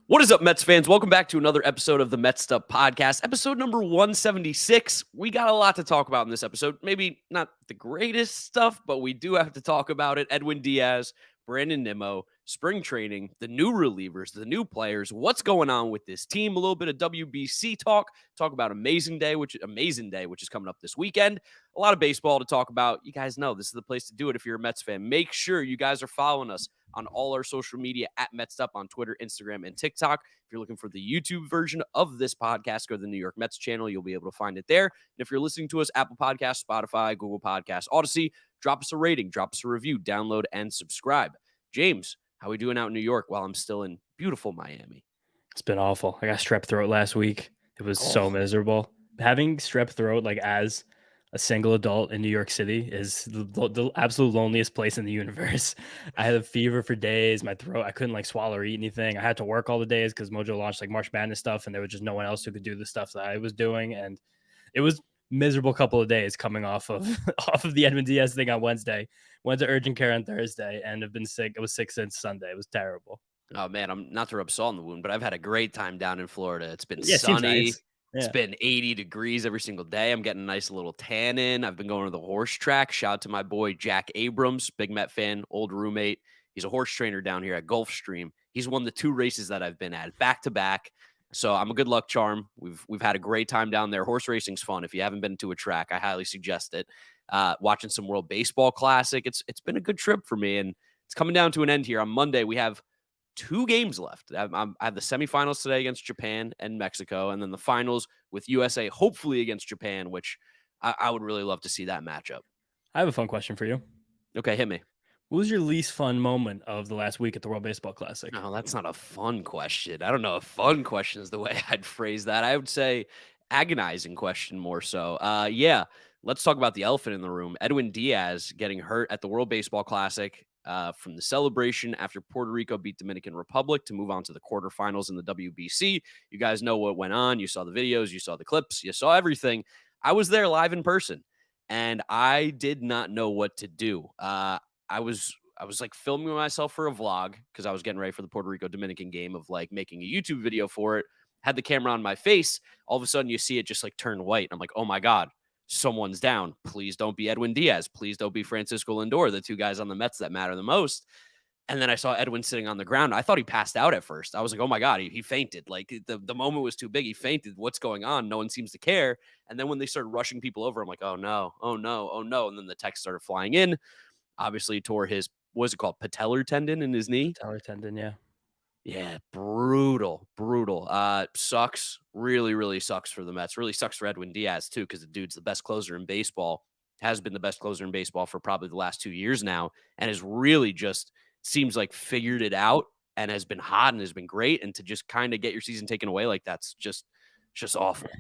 What is up, Mets fans? Welcome back to another episode of the Mets'd podcast, episode number 176. We got a lot to talk about in this episode. Maybe not the greatest stuff, but we do have to talk about it. Edwin Díaz, Brandon Nimmo, spring training, the new relievers, the new players, what's going on with this team, a little bit of WBC talk about Amazin Day, which is coming up this weekend. A lot of baseball to talk about. You guys know this is the place to do it if you're a Mets fan. Make sure you guys are following us on all our social media at Mets'd on Twitter, Instagram, and TikTok. If you're looking for the YouTube version of this podcast, go to the New York Mets channel. You'll be able to find it there. And if you're listening to us, Apple Podcasts, Spotify, Google Podcasts, Odyssey, drop us a rating, drop us a review, download, and subscribe. James, how are we doing out in New York while I'm still in beautiful Miami? It's been awful. I got strep throat last week. It was so miserable. Having strep throat, like as a single adult in New York City, is the absolute loneliest place in the universe. I had a fever for days. My throat, I couldn't like swallow or eat anything. I had to work all the days because Mojo launched like March Madness stuff, and there was just no one else who could do the stuff that I was doing. And it was miserable couple of days coming off of the Edwin Díaz thing on Wednesday. Went to urgent care on Thursday and have been sick. I was sick since Sunday. It was terrible. Oh, man, I'm not to rub salt in the wound, but I've had a great time down in Florida. It's been Yeah, seems sunny. nice. It's been 80 degrees every single day. I'm getting a nice little tan in. I've been going to the horse track. Shout out to my boy, Jack Abrams, big Met fan, old roommate. He's a horse trainer down here at Gulfstream. He's won the 2 races that I've been at back to back. So I'm a good luck charm. We've had a great time down there. Horse racing's fun. If you haven't been to a track, I highly suggest it. Watching some World Baseball Classic. It's been a good trip for me, and it's coming down to an end here. On Monday, we have 2 games left. I have the semifinals today against Japan and Mexico, and then the finals with USA, hopefully against Japan, which I would really love to see that matchup. I have a fun question for you. Okay, hit me. What was your least fun moment of the last week at the World Baseball Classic? No, that's not a fun question. I don't know if fun question is the way I'd phrase that. I would say agonizing question more so. Yeah, let's talk about the elephant in the room. Edwin Díaz getting hurt at the World Baseball Classic. From the celebration after Puerto Rico beat Dominican Republic to move on to the quarterfinals in the WBC. You guys know what went on. You saw the videos, you saw the clips, you saw everything. I was there live in person, and I did not know what to do. I was like filming myself for a vlog because I was getting ready for the Puerto Rico Dominican game of like making a YouTube video for it. Had the camera on my face. All of a sudden you see it just like turn white. I'm like, oh my God, someone's down. Please don't be Edwin Díaz. Please don't be Francisco Lindor, the 2 guys on the Mets that matter the most. And then I saw Edwin sitting on the ground. I thought he passed out at first. I was like, oh my God, he fainted. Like the moment was too big. He fainted. What's going on? No one seems to care. And then when they started rushing people over, I'm like, oh no, oh no, oh no. And then the text started flying in. Obviously tore his, what is it called? Patellar tendon in his knee. Patellar tendon, yeah. Yeah, brutal. Sucks. Really, really sucks for the Mets. Really sucks for Edwin Díaz, too, because the dude's the best closer in baseball, has been the best closer in baseball for probably the last 2 years now, and has really just seems like figured it out and has been hot and has been great. And to just kind of get your season taken away like that's just awful.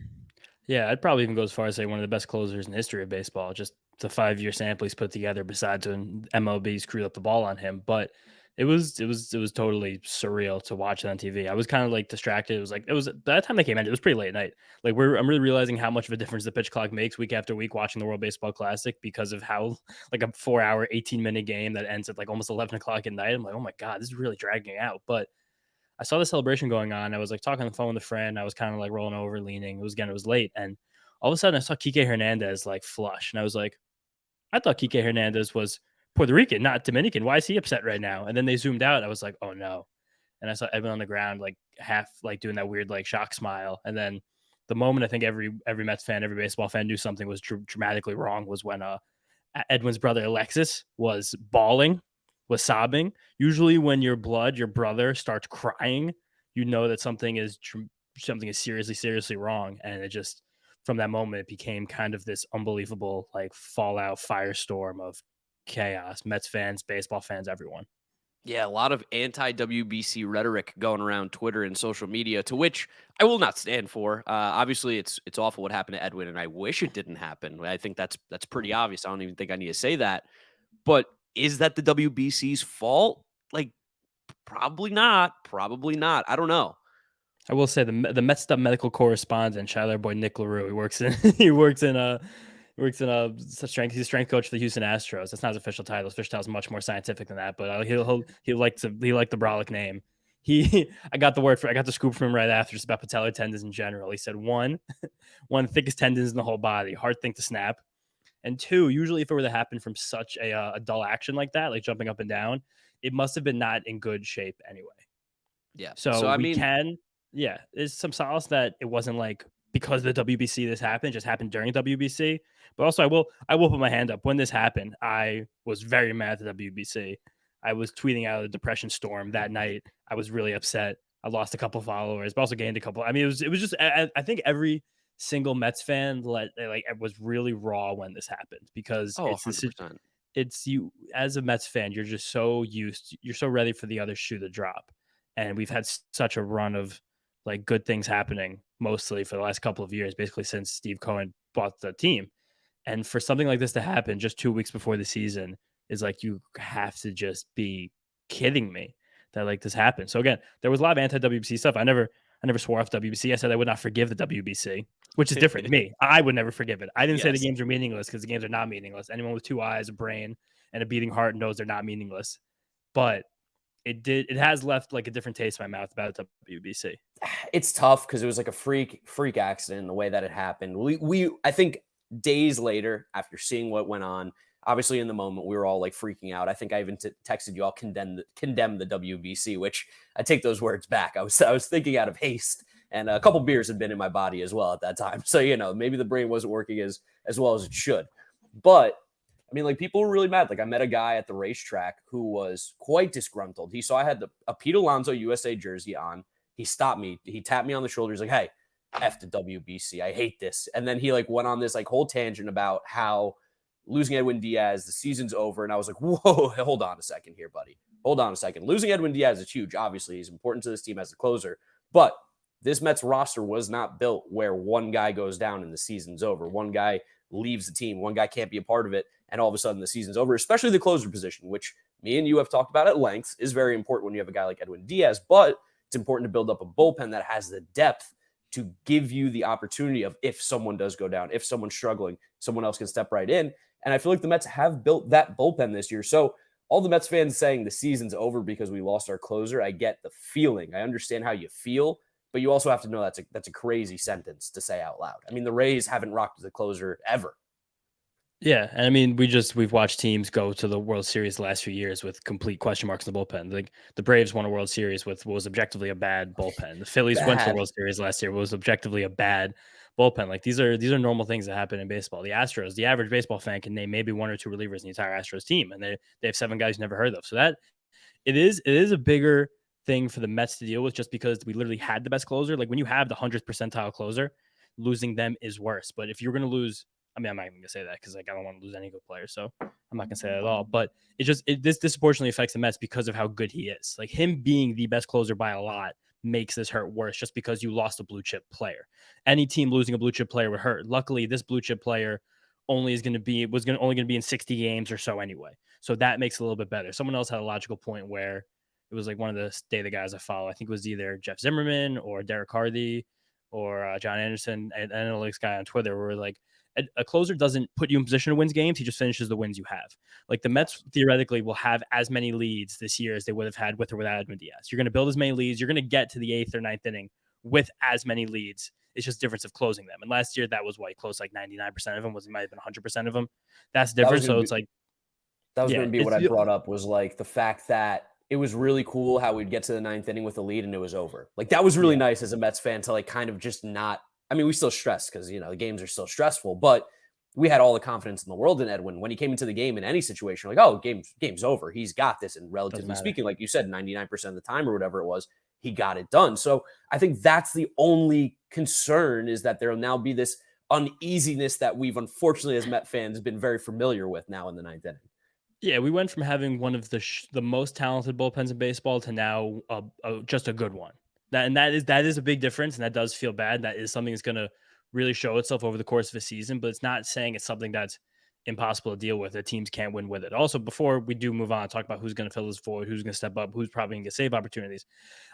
Yeah, I'd probably even go as far as say one of the best closers in the history of baseball. Just the 5-year sample he's put together, besides when MLB screwed up the ball on him. But it was totally surreal to watch it on TV. I was kind of like distracted. It was by the time they came in, it was pretty late at night. Like I'm really realizing how much of a difference the pitch clock makes week after week watching the World Baseball Classic because of how like a 4-hour, 18-minute game that ends at like almost 11 o'clock at night. I'm like, oh my God, this is really dragging out. But I saw the celebration going on. I was like talking on the phone with a friend. I was kind of like rolling over, leaning. It was late. And all of a sudden I saw Kike Hernandez like flush. And I was like, I thought Kike Hernandez was Puerto Rican, not Dominican. Why is he upset right now? And then they zoomed out. I was like, oh no. And I saw Edwin on the ground, like half like doing that weird like shock smile. And then the moment I think every Mets fan, every baseball fan knew something was dramatically wrong was when Edwin's brother Alexis was bawling, was sobbing. Usually when your brother starts crying, you know that something is seriously wrong. And it just, from that moment, it became kind of this unbelievable like fallout firestorm of chaos. Mets fans, baseball fans, everyone. Yeah, a lot of anti-WBC rhetoric going around Twitter and social media, to which I will not stand for. Obviously, it's awful what happened to Edwin, and I wish it didn't happen. I think that's pretty obvious. I don't even think I need to say that. But is that the WBC's fault? Like, probably not. Probably not. I don't know. I will say the Mets'd medical correspondent, shout out our boy Nick LaRue. He works in strength. He's a strength coach for the Houston Astros. That's not his official title. His official title is much more scientific than that. But he like the brolic name. I got the scoop from him right after, just about patellar tendons in general. He said one, one thickest tendons in the whole body, hard thing to snap. And two, usually if it were to happen from such a dull action like that, like jumping up and down, it must have been not in good shape anyway. Yeah. So So I we mean, can, yeah, there's some solace that it wasn't like because of the WBC this happened, just happened during WBC. But also, I will put my hand up. When this happened, I was very mad at the WBC. I was tweeting out a depression storm that night. I was really upset. I lost a couple followers, but also gained a couple. I mean, it was just. I think every single Mets fan was really raw when this happened because oh, 100%. it's you as a Mets fan, you're so ready for the other shoe to drop. And we've had such a run of like good things happening mostly for the last couple of years, basically since Steve Cohen bought the team. And for something like this to happen just 2 weeks before the season is like, you have to just be kidding me that like this happened. So again, there was a lot of anti-WBC stuff. I never swore off WBC. I said I would not forgive the WBC, which is different. Me, I would never forgive it. I didn't say the Yes. games are meaningless because the games are not meaningless. Anyone with two eyes, a brain, and a beating heart knows they're not meaningless. But it has left like a different taste in my mouth about WBC. It's tough because it was like a freak accident in the way that it happened. I think days later, after seeing what went on, obviously in the moment we were all like freaking out. I think I even texted you, I'll condemn the WBC, which I take those words back. I was thinking out of haste, and a couple beers had been in my body as well at that time. So maybe the brain wasn't working as well as it should. But I mean, like, people were really mad. Like, I met a guy at the racetrack who was quite disgruntled. He saw I had a Pete Alonso USA jersey on. He stopped me. He tapped me on the shoulder. He's like, "Hey, F the WBC. I hate this." And then he like went on this like whole tangent about how losing Edwin Diaz, the season's over. And I was like, whoa, hold on a second here, buddy. Hold on a second. Losing Edwin Diaz is huge. Obviously, he's important to this team as a closer. But this Mets roster was not built where one guy goes down and the season's over. One guy leaves the team. One guy can't be a part of it. And all of a sudden the season's over, especially the closer position, which me and you have talked about at length, is very important when you have a guy like Edwin Diaz. But it's important to build up a bullpen that has the depth to give you the opportunity of, if someone does go down, if someone's struggling, someone else can step right in. And I feel like the Mets have built that bullpen this year. So all the Mets fans saying the season's over because we lost our closer, I get the feeling. I understand how you feel, but you also have to know that's a crazy sentence to say out loud. I mean, the Rays haven't rocked the closer ever. Yeah, and I mean, we've watched teams go to the World Series the last few years with complete question marks in the bullpen. Like the Braves won a World Series with what was objectively a bad bullpen. The Phillies went to the World Series last year, what was objectively a bad bullpen. Like these are normal things that happen in baseball. The Astros, the average baseball fan can name maybe one or two relievers in the entire Astros team, and they have seven guys you never heard of. So that it is a bigger thing for the Mets to deal with, just because we literally had the best closer. Like when you have the 100th percentile closer, losing them is worse. But if you're going to lose, I mean, I'm not even gonna say that because like I don't want to lose any good players, so I'm not gonna say that at all. But this disproportionately affects the Mets because of how good he is. Like him being the best closer by a lot makes this hurt worse, just because you lost a blue chip player. Any team losing a blue chip player would hurt. Luckily, this blue chip player only going to be in 60 games or so anyway, so that makes it a little bit better. Someone else had a logical point where it was like one of the data guys I follow. I think it was either Jeff Zimmerman or Derek Hardy or John Anderson, an analytics guy on Twitter, where like a closer doesn't put you in position to win games. He just finishes the wins you have. Like the Mets theoretically will have as many leads this year as they would have had with or without Edwin Diaz. You're going to build as many leads. You're going to get to the 8th or 9th inning with as many leads. It's just difference of closing them. And last year, that was what he closed like 99% of them. It might have been 100% of them. That's different. So it's like, that was yeah, going to be what I brought up, was like the fact that it was really cool how we'd get to the 9th inning with a lead and it was over. Like that was really nice as a Mets fan to like kind of just not. I mean, we still stressed because the games are still stressful, but we had all the confidence in the world in Edwin when he came into the game in any situation. Like, oh, game's over. He's got this. And relatively speaking, like you said, 99% of the time or whatever it was, he got it done. So I think that's the only concern, is that there will now be this uneasiness that we've unfortunately as Met fans been very familiar with now in the 9th inning. Yeah, we went from having one of the most talented bullpens in baseball to now just a good one. That is a big difference, and that does feel bad. That is something that's going to really show itself over the course of a season, but it's not saying it's something that's impossible to deal with, that teams can't win with it. Also, before we do move on, talk about who's going to fill this void, who's going to step up, who's probably going to get save opportunities.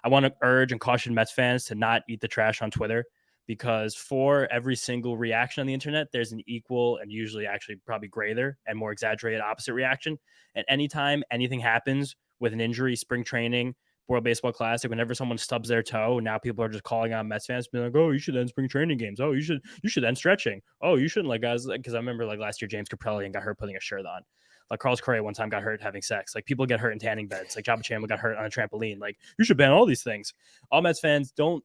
I want to urge and caution Mets fans to not eat the trash on Twitter, because for every single reaction on the internet, there's an equal and usually actually probably greater and more exaggerated opposite reaction. And anytime anything happens with an injury, spring training, World Baseball Classic, whenever someone stubs their toe, now people are just calling on Mets fans, being like, "Oh, you should end spring training games. Oh, you should end stretching. Oh, you shouldn't like guys." Because I remember like last year, James Caprillion got hurt putting a shirt on. Like Carlos Correa one time got hurt having sex. Like people get hurt in tanning beds. Like Jabba Chandler got hurt on a trampoline. Like you should ban all these things. All Mets fans don't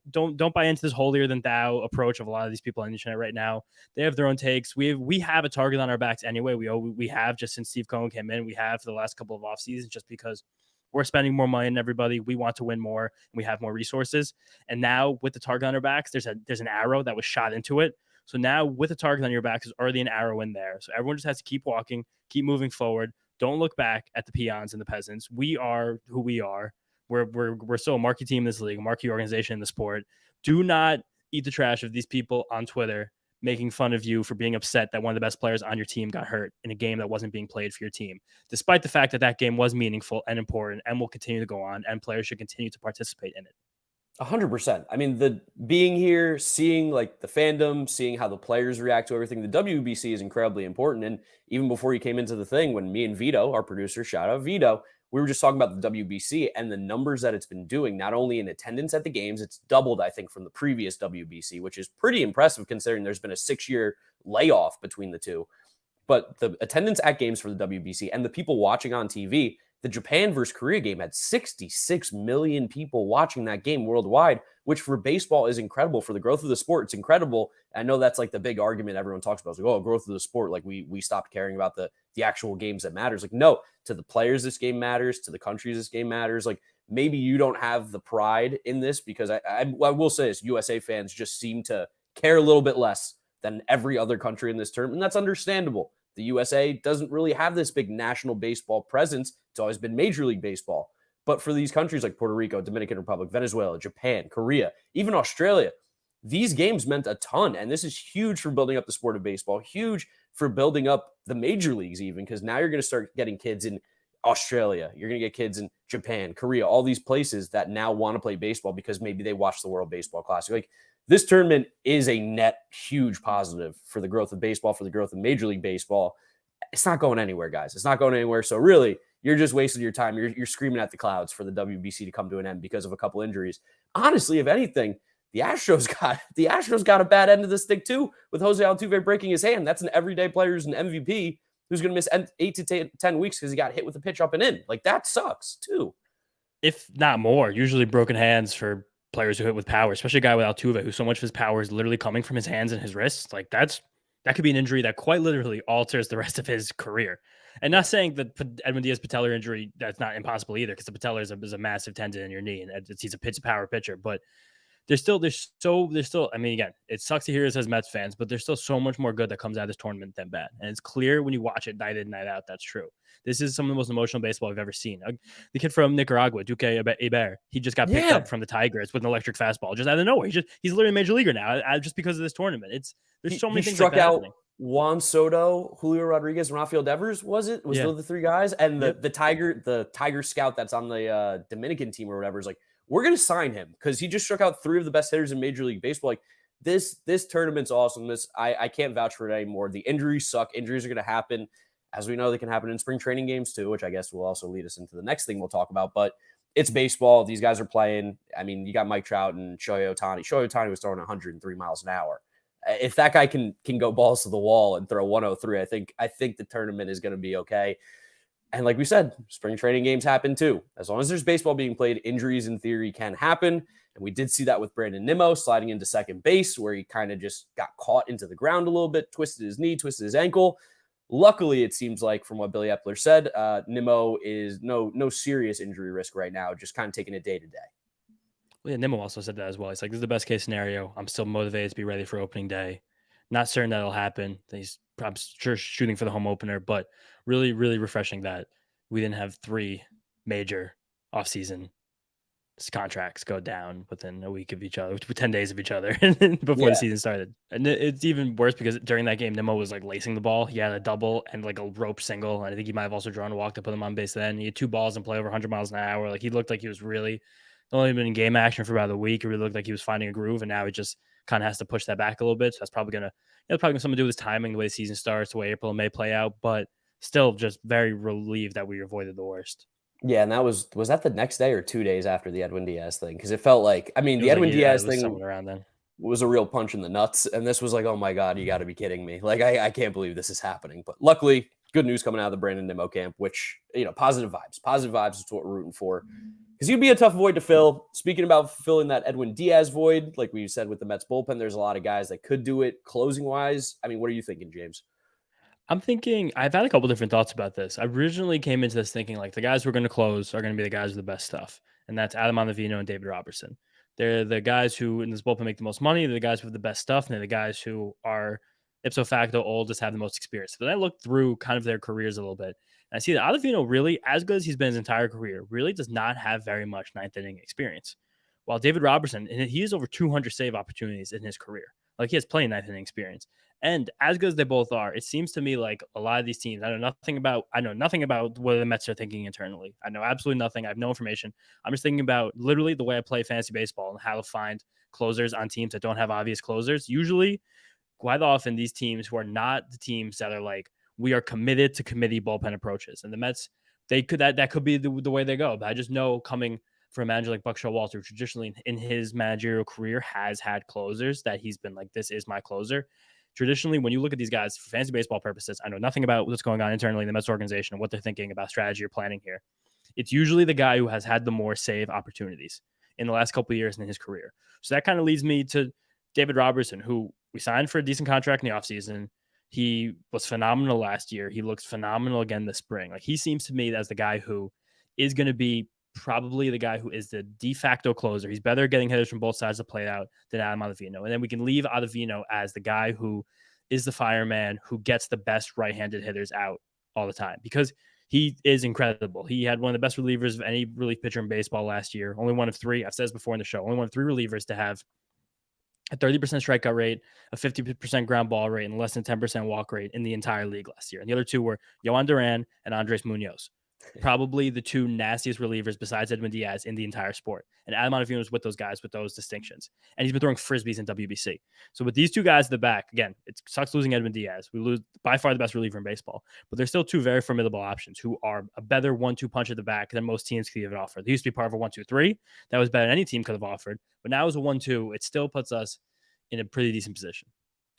buy into this holier than thou approach of a lot of these people on the internet right now. They have their own takes. We have a target on our backs anyway. We have just since Steve Cohen came in. We have for the last couple of off seasons just because we're spending more money than everybody. We want to win more and we have more resources. And now with the target on our backs, there's an arrow that was shot into it. So now with the target on your back, there's already an arrow in there. So everyone just has to keep walking, keep moving forward. Don't look back at the peons and the peasants. We are who we are. We're still a marquee team in this league, a marquee organization in the sport. Do not eat the trash of these people on Twitter making fun of you for being upset that one of the best players on your team got hurt in a game that wasn't being played for your team, despite the fact that that game was meaningful and important and will continue to go on, and players should continue to participate in it. 100%. I mean, the being here, seeing like the fandom, seeing how the players react to everything, the WBC is incredibly important. And even before you came into the thing, when me and Vito, our producer, shout out Vito, we were just talking about the WBC and the numbers that it's been doing, not only in attendance at the games, it's doubled, I think, from the previous WBC, which is pretty impressive considering there's been a 6-year layoff between the two. But the attendance at games for the WBC and the people watching on TV, the Japan versus Korea game had 66 million people watching that game worldwide, which for baseball is incredible. For the growth of the sport, it's incredible. I know that's like the big argument everyone talks about. It's like, oh, growth of the sport. Like we stopped caring about the actual games that matters. Like, no, to the players, this game matters. To the countries, this game matters. Like maybe you don't have the pride in this because I will say this, USA fans just seem to care a little bit less than every other country in this term. And that's understandable. The USA doesn't really have this big national baseball presence. It's always been Major League Baseball. But for these countries like Puerto Rico, Dominican Republic, Venezuela, Japan, Korea, even Australia, these games meant a ton. And this is huge for building up the sport of baseball, huge for building up the major leagues even, because now you're going to start getting kids in Australia. You're going to get kids in Japan, Korea, all these places that now want to play baseball because maybe they watched the World Baseball Classic. Like this tournament is a net huge positive for the growth of baseball, for the growth of Major League Baseball. It's not going anywhere, guys. It's not going anywhere. So really, you're just wasting your time. You're screaming at the clouds for the WBC to come to an end because of a couple injuries. Honestly, if anything, the Astros got a bad end of this stick too, with Jose Altuve breaking his hand. That's an everyday player who's an MVP who's going to miss 8 to 10 weeks because he got hit with a pitch up and in. Like that sucks too. If not more, usually broken hands for players who hit with power, especially a guy with Altuve, who so much of his power is literally coming from his hands and his wrists. Like that could be an injury that quite literally alters the rest of his career. And not saying that Edwin Díaz patellar injury, that's not impossible either, because the patellar is a massive tendon in your knee, and he's a power pitcher. But there's still, I mean, again, it sucks to hear this as Mets fans, but there's still so much more good that comes out of this tournament than bad. And it's clear when you watch it night in, night out, that's true. This is some of the most emotional baseball I've ever seen. The kid from Nicaragua, Duque Eber, he just got picked up from the Tigers with an electric fastball just out of nowhere. He's literally a major leaguer now, just because of this tournament. There's so many things struck like that out happening. Juan Soto, Julio Rodriguez, and Rafael Devers. Was those the three guys? And the Tiger scout that's on the Dominican team or whatever is like, we're going to sign him because he just struck out 3 of the best hitters in Major League Baseball. Like this tournament's awesome. I can't vouch for it anymore. The injuries suck. Injuries are going to happen. As we know, they can happen in spring training games too, which I guess will also lead us into the next thing we'll talk about. But it's baseball. These guys are playing. I mean, you got Mike Trout and Shohei Ohtani. Shohei Ohtani was throwing 103 miles an hour. If that guy can go balls to the wall and throw 103, I think the tournament is going to be okay. And like we said, spring training games happen too. As long as there's baseball being played, injuries in theory can happen. And we did see that with Brandon Nimmo sliding into second base, where he kind of just got caught into the ground a little bit, twisted his knee, twisted his ankle. Luckily, it seems like from what Billy Epler said, Nimmo is no serious injury risk right now, just kind of taking it day to day. Well, yeah, Nimmo also said that as well. He's like, this is the best case scenario. I'm still motivated to be ready for opening day. Not certain that'll happen. He's probably sure shooting for the home opener, but really, really refreshing that we didn't have 3 major offseason contracts go down within a week of each other, 10 days of each other before the season started. And it's even worse because during that game, Nimmo was like lacing the ball. He had a double and like a rope single. And I think he might have also drawn a walk to put him on base then. He had 2 balls and play over 100 miles an hour. Like he looked like he was really only been in game action for about a week. It really looked like he was finding a groove, and now he just kind of has to push that back a little bit. So that's probably gonna something to do with his timing, the way the season starts, the way April and May play out. But still, just very relieved that we avoided the worst. Yeah, and was that the next day or 2 days after the Edwin Diaz thing? Because it felt like, I mean, It the was like, Edwin yeah, it Diaz was thing somewhere around then. was a real punch in the nuts, and this was like, "Oh my god, you gotta be kidding me." Like, I can't believe this is happening, but luckily, good news coming out of the Brandon Nimmo camp, which, positive vibes. Positive vibes is what we're rooting for. Because he'd be a tough void to fill. Speaking about filling that Edwin Diaz void, like we said with the Mets bullpen, there's a lot of guys that could do it closing wise. I mean, what are you thinking, James? I'm thinking I've had a couple different thoughts about this. I originally came into this thinking like the guys who are going to close are going to be the guys with the best stuff, and that's Adam Ottavino and David Robertson. They're the guys who in this bullpen make the most money. They're the guys with the best stuff, and they're the guys who are ipso facto oldest, have the most experience. But I look through kind of their careers a little bit, and I see that Ottavino really, as good as he's been his entire career, really does not have very much ninth inning experience. While David Robertson, and he has over 200 save opportunities in his career. Like he has plenty of ninth inning experience. And as good as they both are, it seems to me like a lot of these teams, I know nothing about what the Mets are thinking internally. I know absolutely nothing. I have no information. I'm just thinking about literally the way I play fantasy baseball and how to find closers on teams that don't have obvious closers. Usually, quite often, these teams who are not the teams that are like, we are committed to committee bullpen approaches. And the Mets, that could be the way they go. But I just know coming from a manager like Buck Showalter, who traditionally in his managerial career has had closers that he's been like, this is my closer. Traditionally, when you look at these guys for fantasy baseball purposes, I know nothing about what's going on internally in the Mets organization and what they're thinking about strategy or planning here. It's usually the guy who has had the more save opportunities in the last couple of years in his career. So that kind of leads me to David Robertson, who we signed for a decent contract in the offseason. He was phenomenal last year. He looks phenomenal again this spring. Like he seems to me as the guy who is going to be probably the guy who is the de facto closer. He's better getting hitters from both sides of the plate out than Adam Ottavino. And then we can leave Ottavino as the guy who is the fireman who gets the best right-handed hitters out all the time because he is incredible. He had one of the best relievers of any relief pitcher in baseball last year. Only one of three. I've said this before in the show. Only one of three relievers to have a 30% strikeout rate, a 50% ground ball rate, and less than 10% walk rate in the entire league last year. And the other two were Yohan Duran and Andres Munoz. Probably the two nastiest relievers besides Edwin Díaz in the entire sport. And Adam Ottavino was with those guys with those distinctions. And he's been throwing frisbees in WBC. So with these two guys at the back, again, it sucks losing Edwin Díaz. We lose by far the best reliever in baseball. But there's still two very formidable options who are a better 1-2 punch at the back than most teams could even offer. They used to be part of a 1-2-3. That was better than any team could have offered. But now as a 1-2, it still puts us in a pretty decent position.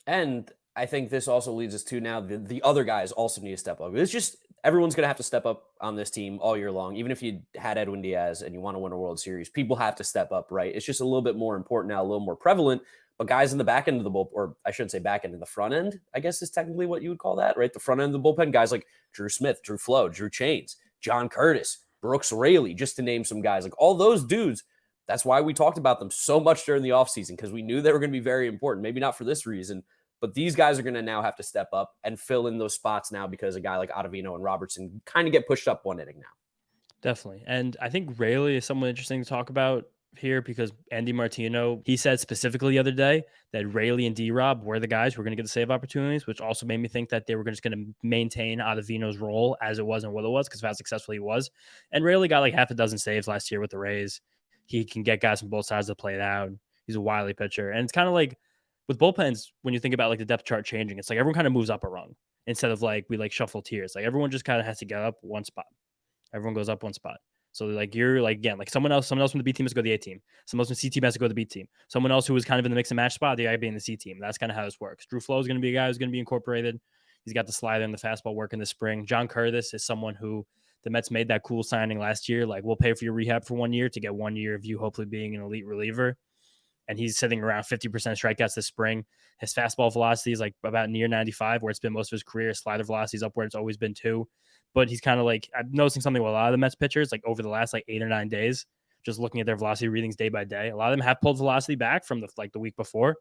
And I think this also leads us to now the other guys also need to step up. It's just everyone's going to have to step up on this team all year long. Even if you had Edwin Diaz and you want to win a World Series, people have to step up, right? It's just a little bit more important now, a little more prevalent. But guys in the back end of the bullpen, or I shouldn't say back end, in the front end, I guess is technically what you would call that, right? The front end of the bullpen, guys like Drew Smith, Drew Flo, Drew Chains, John Curtis, Brooks Raley, just to name some guys. Like all those dudes, that's why we talked about them so much during the offseason, because we knew they were going to be very important. Maybe not for this reason, but these guys are going to now have to step up and fill in those spots now because a guy like Ottavino and Robertson kind of get pushed up one inning now. Definitely. And I think Raley is someone interesting to talk about here because Andy Martino, he said specifically the other day that Raley and D-Rob were the guys who were going to get the save opportunities, which also made me think that they were just going to maintain Ottavino's role as it was and what it was because of how successful he was. And Raley got like half a dozen saves last year with the Rays. He can get guys from both sides to play it out. He's a wily pitcher. And it's kind of like with bullpens, when you think about like the depth chart changing, it's like everyone kind of moves up a rung instead of like we like shuffle tiers. Like everyone just kind of has to get up one spot. Everyone goes up one spot. So like you're like again like someone else from the B team has to go to the A team. Someone else from the C team has to go to the B team. Someone else who was kind of in the mix and match spot, they got to be in the C team. That's kind of how this works. Drew Flo is going to be a guy who's going to be incorporated. He's got the slider and the fastball work in the spring. John Curtis is someone who the Mets made that cool signing last year. Like we'll pay for your rehab for 1 year to get 1 year of you hopefully being an elite reliever. And he's sitting around 50% strikeouts this spring. His fastball velocity is like about near 95, where it's been most of his career. His slider velocity is up where it's always been 2. But he's kind of like, I'm noticing something with a lot of the Mets pitchers, like over the last like 8 or 9 days, just looking at their velocity readings day by day. A lot of them have pulled velocity back from the week before.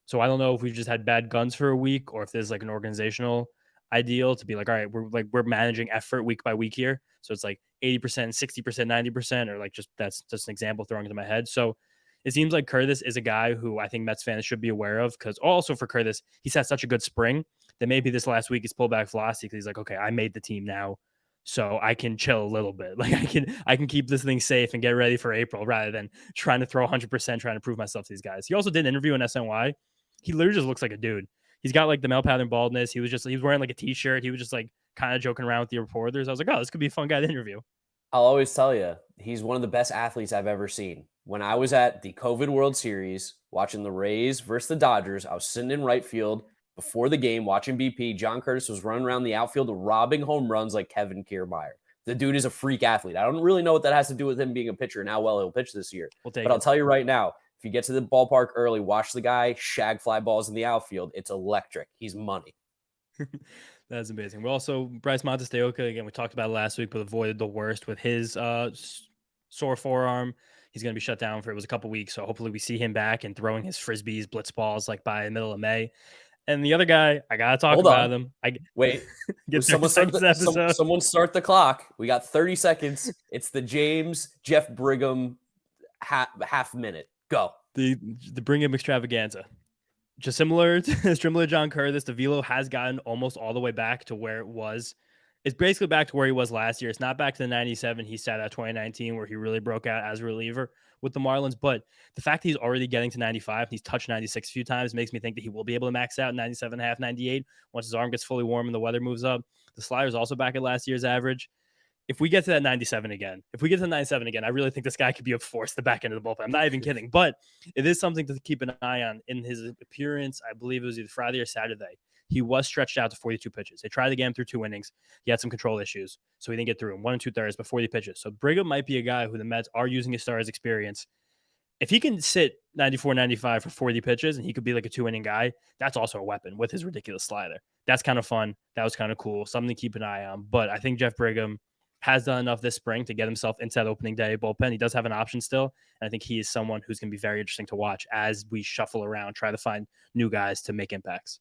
So I don't know if we've just had bad guns for a week or if there's like an organizational ideal to be like, all right, we're managing effort week by week here. So it's like 80%, 60%, 90%, or like just that's just an example throwing into my head. So it seems like Curtis is a guy who I think Mets fans should be aware of because also for Curtis, he's had such a good spring that maybe this last week he's pulled back velocity because he's like, okay, I made the team now, so I can chill a little bit. Like I can keep this thing safe and get ready for April rather than trying to throw 100%, trying to prove myself to these guys. He also did an interview in SNY. He literally just looks like a dude. He's got like the male pattern baldness. He was wearing like a t-shirt. He was just like kind of joking around with the reporters. I was like, oh, this could be a fun guy to interview. I'll always tell you, he's one of the best athletes I've ever seen. When I was at the COVID World Series watching the Rays versus the Dodgers, I was sitting in right field before the game watching BP. John Curtis was running around the outfield robbing home runs like Kevin Kiermaier. The dude is a freak athlete. I don't really know what that has to do with him being a pitcher and how well he'll pitch this year. But I'll tell you right now, if you get to the ballpark early, watch the guy shag fly balls in the outfield. It's electric. He's money. That's amazing. We're also Bryce Montestoyoka. Again, we talked about it last week, but avoided the worst with his sore forearm. He's going to be shut down for it was a couple weeks. So hopefully we see him back and throwing his frisbees, blitz balls like by the middle of May. And the other guy, I got to talk about him. Wait, someone start the clock. We got 30 seconds. It's the Jeff Brigham half minute. Go. The Brigham extravaganza. Just similar to John Curtis, the velo has gotten almost all the way back to where it was. It's basically back to where he was last year. It's not back to the 97 he sat at 2019 where he really broke out as a reliever with the Marlins. But the fact that he's already getting to 95, he's touched 96 a few times, makes me think that he will be able to max out 97.5, 98 once his arm gets fully warm and the weather moves up. The slider's also back at last year's average. If we get to that 97 again, I really think this guy could be a force the back end of the bullpen. I'm not even kidding, but it is something to keep an eye on. In his appearance, I believe it was either Friday or Saturday, he was stretched out to 42 pitches. They tried to get him through 2 innings. He had some control issues, so he didn't get through him. 1 2/3 before he pitches. So Brigham might be a guy who the Mets are using his stars experience. If he can sit 94, 95 for 40 pitches and he could be like a 2-inning guy, that's also a weapon with his ridiculous slider. That's kind of fun. That was kind of cool. Something to keep an eye on. But I think Jeff Brigham has done enough this spring to get himself into that opening day bullpen. He does have an option still. And I think he is someone who's going to be very interesting to watch as we shuffle around, try to find new guys to make impacts.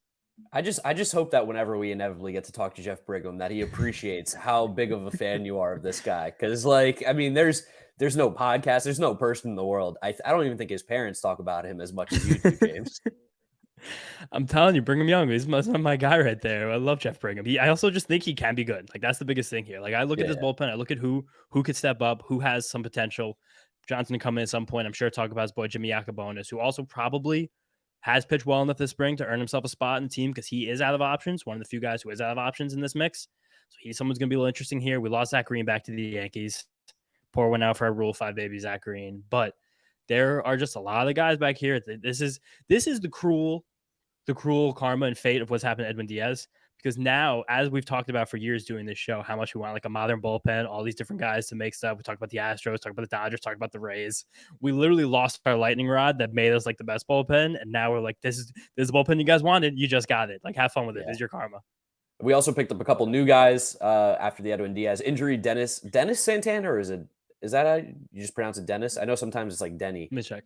I just hope that whenever we inevitably get to talk to Jeff Brigham, that he appreciates how big of a fan you are of this guy. Because, like, I mean, there's no podcast, there's no person in the world. I don't even think his parents talk about him as much as you do, James. I'm telling you, Brigham Young, he's my guy right there. I love Jeff Brigham. I also just think he can be good. Like, that's the biggest thing here. Like, I look at this bullpen, I look at who could step up, who has some potential. Johnson to come in at some point. I'm sure talk about his boy Jimmy Yacobonis, who also probably has pitched well enough this spring to earn himself a spot in the team because he is out of options. One of the few guys who is out of options in this mix. So someone's going to be a little interesting here. We lost Zach Green back to the Yankees. Pour one out for our Rule 5 baby, Zach Green. But there are just a lot of guys back here. This is the cruel karma and fate of what's happened to Edwin Díaz. Because now, as we've talked about for years doing this show, how much we want like a modern bullpen, all these different guys to make stuff. We talked about the Astros, talked about the Dodgers, talked about the Rays. We literally lost our lightning rod that made us like the best bullpen. And now we're like, this is the bullpen you guys wanted. You just got it. Like, have fun with it. This is your karma. We also picked up a couple new guys after the Edwin Díaz injury. Dennis Santana, or is that how you just pronounce it, Dennis? I know sometimes it's like Denny. Let me check.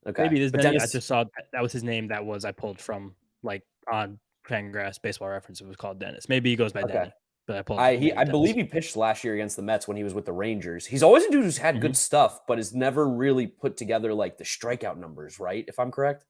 Okay. Maybe it is Denny. Dennis, I just saw that was his name. That was I pulled from like on Fangraphs Baseball Reference. It was called Dennis. Maybe he goes by Denny. But I pulled. I believe he pitched last year against the Mets when he was with the Rangers. He's always a dude who's had good stuff, but has never really put together like the strikeout numbers, right? If I'm correct.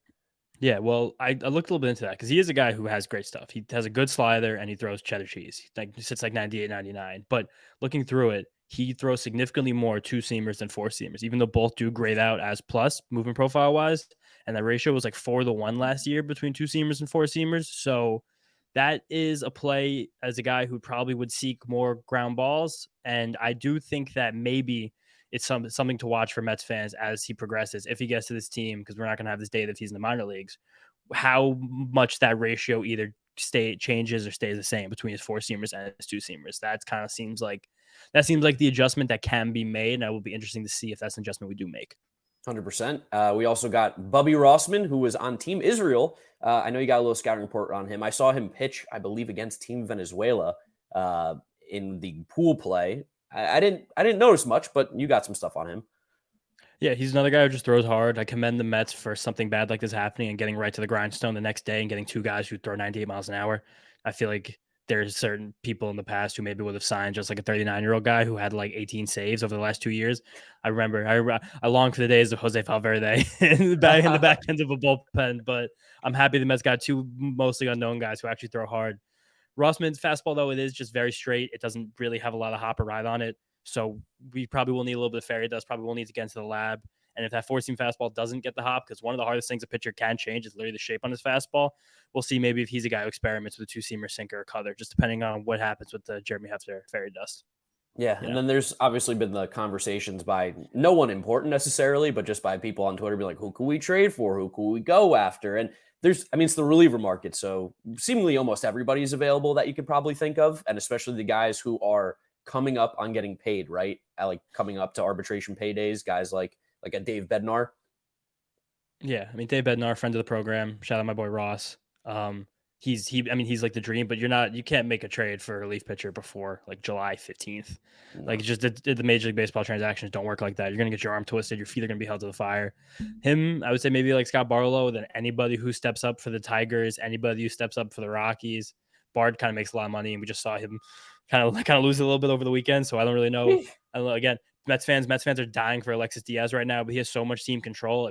Yeah, well, I looked a little bit into that because he is a guy who has great stuff. He has a good slider and he throws cheddar cheese. He sits like 98, 99. But looking through it, he throws significantly more 2-seamers than 4-seamers, even though both do grade out as plus movement profile wise. And that ratio was like 4-1 last year between 2-seamers and 4-seamers. So that is a play as a guy who probably would seek more ground balls. And I do think that maybe it's something to watch for Mets fans as he progresses. If he gets to this team, because we're not going to have this data if he's in the minor leagues, how much that ratio either changes or stays the same between his 4-seamers and his 2-seamers. That kind of seems like the adjustment that can be made. And it will be interesting to see if that's an adjustment we do make. 100%. We also got Bubby Rossman, who was on Team Israel. I know you got a little scouting report on him. I saw him pitch, I believe, against Team Venezuela in the pool play. I didn't notice much, but you got some stuff on him. Yeah, he's another guy who just throws hard. I commend the Mets for something bad like this happening and getting right to the grindstone the next day and getting 2 guys who throw 98 miles an hour. I feel like there's certain people in the past who maybe would have signed just like a 39-year-old guy who had like 18 saves over the last 2 years. I remember I long for the days of Jose Valverde in the back end of a bullpen, but I'm happy the Mets got 2 mostly unknown guys who actually throw hard. Rossman's fastball, though, it is just very straight. It doesn't really have a lot of hop or ride on it. So we probably will need a little bit of fairy dust. Probably will need to get into the lab. And if that 4-seam fastball doesn't get the hop, because one of the hardest things a pitcher can change is literally the shape on his fastball, we'll see maybe if he's a guy who experiments with a 2-seamer, sinker, or cutter, just depending on what happens with the Jeremy Hefner fairy dust. Yeah, and then there's obviously been the conversations by no one important necessarily, but just by people on Twitter be like, who can we trade for? Who can we go after? And it's the reliever market. So seemingly almost everybody's available that you could probably think of. And especially the guys who are coming up on getting paid, right? Like coming up to arbitration paydays, guys like a Dave Bednar. Yeah, I mean Dave Bednar, friend of the program. Shout out my boy Ross. He's like the dream, but you can't make a trade for a relief pitcher before like July 15th. No. Like it's just the Major League Baseball transactions don't work like that. You're gonna get your arm twisted, your feet are gonna be held to the fire. Him, I would say maybe like Scott Barlow, then anybody who steps up for the Tigers, anybody who steps up for the Rockies. Bard kind of makes a lot of money, and we just saw him kind of lose a little bit over the weekend. So I don't really know. I don't know. Again, Mets fans are dying for Alexis Diaz right now, but he has so much team control.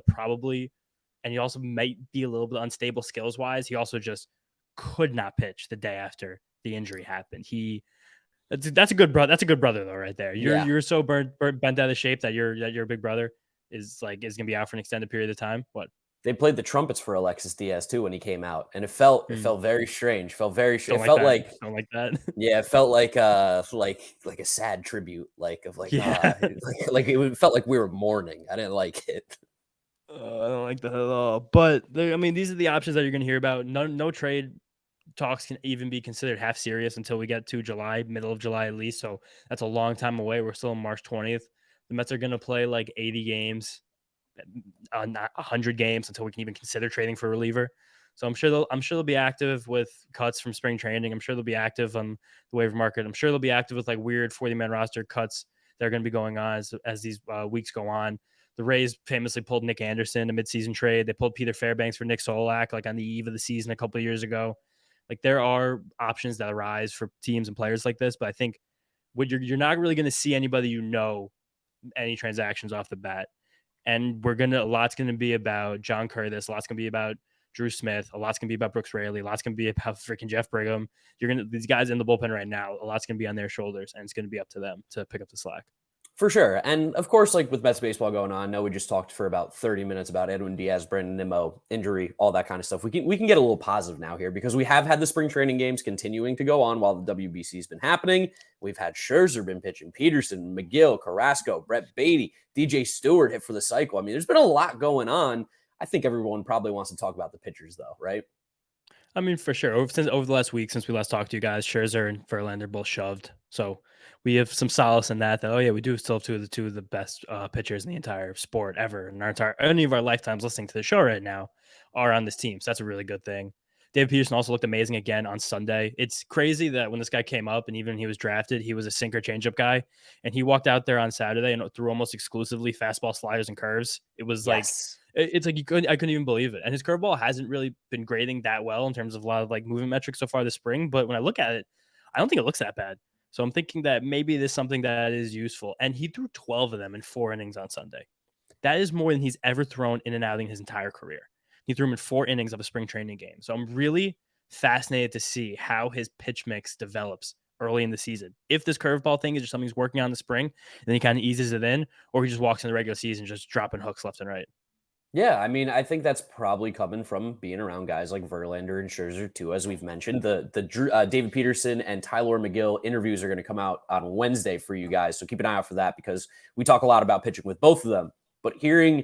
And he also might be a little bit unstable skills wise. He also just could not pitch the day after the injury happened. That's a good brother. That's a good brother though, right there. You're so bent out of shape that your big brother is gonna be out for an extended period of time. What? They played the trumpets for Alexis Diaz too when he came out, and it felt very strange. Don't like that. Yeah, it felt like a sad tribute, it felt like we were mourning. I didn't like it. I don't like that at all. But these are the options that you're going to hear about. No trade talks can even be considered half serious until we get to July, middle of July at least. So that's a long time away. We're still on March 20th. The Mets are going to play like 80 games, not 100 games until we can even consider trading for a reliever. So I'm sure they'll be active with cuts from spring training. I'm sure they'll be active on the waiver market. I'm sure they'll be active with like weird 40-man roster cuts that are going to be going on as these weeks go on. The Rays famously pulled Nick Anderson a midseason trade. They pulled Peter Fairbanks for Nick Solak like on the eve of the season a couple of years ago. Like there are options that arise for teams and players like this, but I think you're not really going to see anybody any transactions off the bat. And a lot's going to be about John Curtis. A lot's going to be about Drew Smith. A lot's going to be about Brooks Raley. A lot's going to be about freaking Jeff Brigham. These guys in the bullpen right now, a lot's going to be on their shoulders, and it's going to be up to them to pick up the slack. For sure. And of course, like with Mets baseball going on, I know we just talked for about 30 minutes about Edwin Díaz, Brandon Nimmo, injury, all that kind of stuff. We can get a little positive now here because we have had the spring training games continuing to go on while the WBC has been happening. We've had Scherzer been pitching, Peterson, McGill, Carrasco, Brett Beatty, DJ Stewart hit for the cycle. I mean, there's been a lot going on. I think everyone probably wants to talk about the pitchers though, right? I mean, for sure. Over the last week, since we last talked to you guys, Scherzer and Verlander both shoved. So we have some solace in that. Oh yeah, we do still have two of the best pitchers in the entire sport ever, and any of our lifetimes listening to the show right now are on this team. So that's a really good thing. David Peterson also looked amazing again on Sunday. It's crazy that when this guy came up and even when he was drafted, he was a sinker changeup guy, and he walked out there on Saturday and threw almost exclusively fastball, sliders, and curves. It was it's like I couldn't even believe it. And his curveball hasn't really been grading that well in terms of a lot of like movement metrics so far this spring. But when I look at it, I don't think it looks that bad. So I'm thinking that maybe there's something that is useful. And he threw 12 of them in 4 innings on Sunday. That is more than he's ever thrown in and out in his entire career. He threw them in 4 innings of a spring training game. So I'm really fascinated to see how his pitch mix develops early in the season. If this curveball thing is just something he's working on in the spring, then he kind of eases it in, or he just walks in the regular season just dropping hooks left and right. Yeah, I mean, I think that's probably coming from being around guys like Verlander and Scherzer too, as we've mentioned. The David Peterson and Tyler McGill interviews are going to come out on Wednesday for you guys, so keep an eye out for that because we talk a lot about pitching with both of them. But hearing,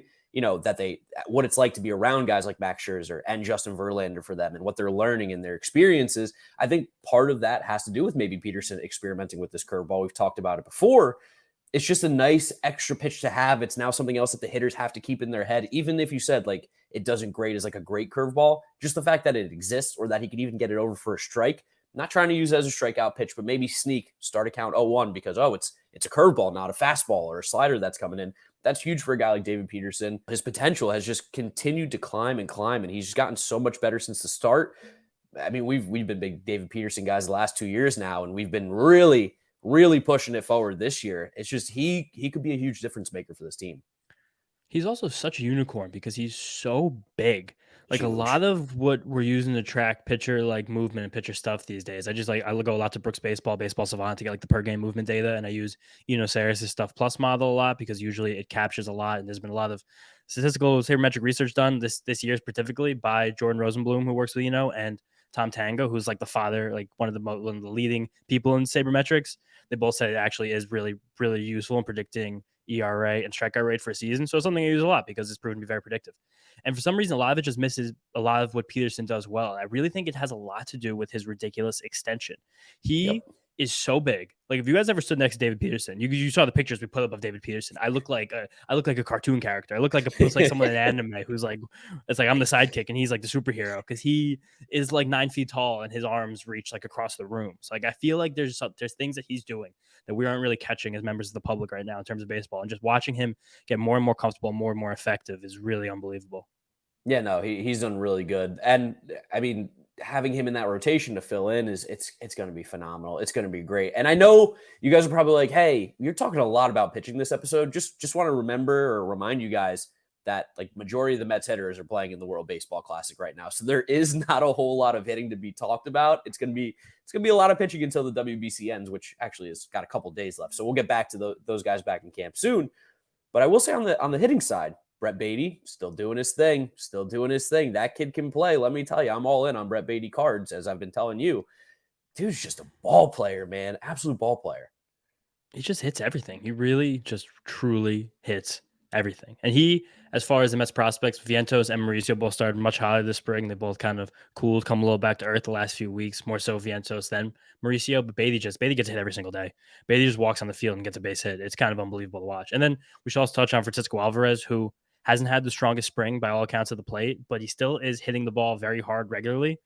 what it's like to be around guys like Max Scherzer and Justin Verlander for them and what they're learning and their experiences, I think part of that has to do with maybe Peterson experimenting with this curveball. We've talked about it before. It's just a nice extra pitch to have. It's now something else that the hitters have to keep in their head. Even if you said like it doesn't grade as like a great curveball, just the fact that it exists or that he could even get it over for a strike. Not trying to use it as a strikeout pitch, but maybe start a count 0-1 because it's a curveball, not a fastball or a slider that's coming in. That's huge for a guy like David Peterson. His potential has just continued to climb, and he's just gotten so much better since the start. I mean, we've been big David Peterson guys the last 2 years now, and we've been really pushing it forward this year. It's just he could be a huge difference maker for this team. He's also such a unicorn because he's so big. Like Huge. a lot of what we're using to track pitcher like movement and pitcher stuff these days. I go a lot to Brooks Baseball Savant to get like the per game movement data, and I use Saris' Stuff Plus model a lot because usually it captures a lot. And there's been a lot of statistical sabermetric research done this year specifically by Jordan Rosenblum, who works with and Tom Tango, who's like the father, like one of the leading people in sabermetrics. they both said it actually is really, really useful in predicting ERA and strikeout rate for a season. So it's something I use a lot because it's proven to be very predictive. And for some reason, a lot of it just misses a lot of what Peterson does well. And I really think it has a lot to do with his ridiculous extension. He is so big. Like if you guys ever stood next to David Peterson, you saw the pictures we put up of David Peterson. I look like a cartoon character. I look like someone in anime who's like, it's like I'm the sidekick and he's like the superhero because he is like 9 feet tall and his arms reach like across the room. So like I feel like there's things that he's doing that we aren't really catching as members of the public right now in terms of baseball, and just watching him get more and more comfortable, more and more effective is really unbelievable. Yeah, no, he's done really good. And I mean, having him in that rotation to fill in it's going to be phenomenal. It's going to be great. And I know you guys are probably like, "Hey, you're talking a lot about pitching this episode." Just want to remember or remind you guys that like majority of the Mets hitters are playing in the World Baseball Classic right now. So there is not a whole lot of hitting to be talked about. It's going to be a lot of pitching until the WBC ends, which actually has got a couple days left. So we'll get back to those guys back in camp soon. But I will say on the hitting side, Brett Beatty still doing his thing. That kid can play. Let me tell you, I'm all in on Brett Beatty cards, as I've been telling you. Dude's just a ball player, man. Absolute ball player. He just hits everything. He really just truly hits everything. And he, as far as the Mets prospects, Vientos and Mauricio both started much higher this spring. They both kind of cooled, come a little back to earth the last few weeks, more so Vientos than Mauricio. But Beatty gets hit every single day. Beatty just walks on the field and gets a base hit. It's kind of unbelievable to watch. And then we should also touch on Francisco Alvarez, who hasn't had the strongest spring by all accounts of the plate, but he still is hitting the ball very hard regularly.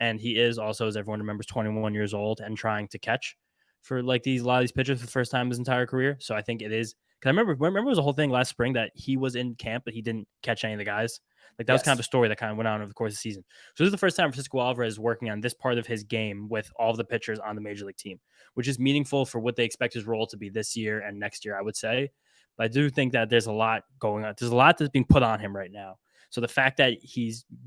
And he is also, as everyone remembers, 21 years old and trying to catch for like a lot of these pitchers for the first time in his entire career. So I think it is, because I remember it was a whole thing last spring that he was in camp, but he didn't catch any of the guys. Like that was kind of a story that kind of went on over the course of the season. So this is the first time Francisco Alvarez is working on this part of his game with all of the pitchers on the major league team, which is meaningful for what they expect his role to be this year and next year, I would say. But I do think that there's a lot going on. There's a lot that's being put on him right now. So the fact that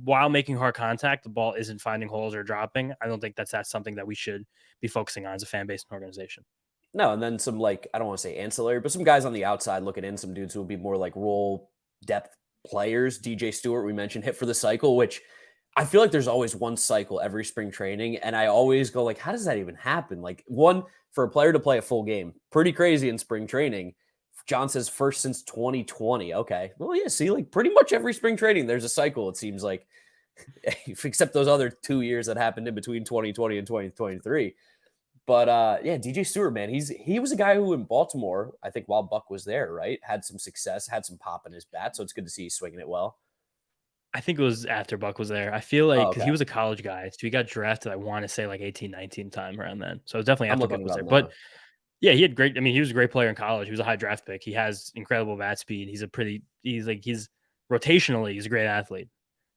while making hard contact, the ball isn't finding holes or dropping, I don't think that's something that we should be focusing on as a fan base and organization. No, and then some, like, I don't want to say ancillary, but some guys on the outside looking in, some dudes who will be more like role depth players. DJ Stewart, we mentioned, hit for the cycle, which I feel like there's always one cycle every spring training. And I always go like, how does that even happen? Like, one, for a player to play a full game, pretty crazy in spring training. John says first since 2020. Okay. Well, yeah, see, like pretty much every spring training, there's a cycle, it seems like, except those other 2 years that happened in between 2020 and 2023. But yeah, DJ Stewart, man, he was a guy who in Baltimore, I think while Buck was there, right, had some success, had some pop in his bat. So it's good to see he's swinging it well. I think it was after Buck was there. I feel like because he was a college guy. So he got drafted, I want to say like 18, 19 time around then. So it was definitely after Buck was there. But yeah, he was a great player in college. He was a high draft pick. He has incredible bat speed. He's rotationally, he's a great athlete.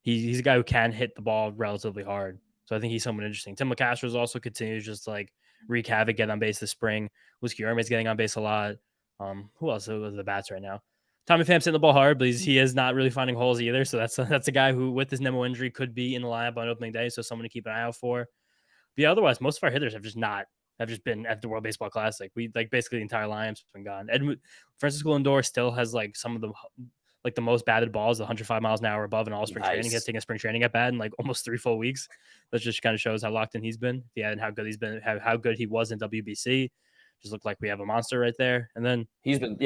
He's a guy who can hit the ball relatively hard. So I think he's someone interesting. Tim LeCastro also continues just like wreak havoc, get on base this spring. Whiskey Ermey's getting on base a lot. Who else are the bats right now? Tommy Pham's hitting the ball hard, but he is not really finding holes either. So that's a guy who, with his Nemo injury, could be in the lineup on opening day. So someone to keep an eye out for. But yeah, otherwise, most of our hitters have just been at the World Baseball Classic. We like basically the entire lineup's been gone. Francisco Lindor still has like some of the most batted balls, 105 miles an hour above in all spring training. He has taken a spring training at bat in like almost 3 full weeks. That just kind of shows how locked in he's been. Yeah, and how good he's been, how good he was in WBC. Just looked like we have a monster right there. And then he's been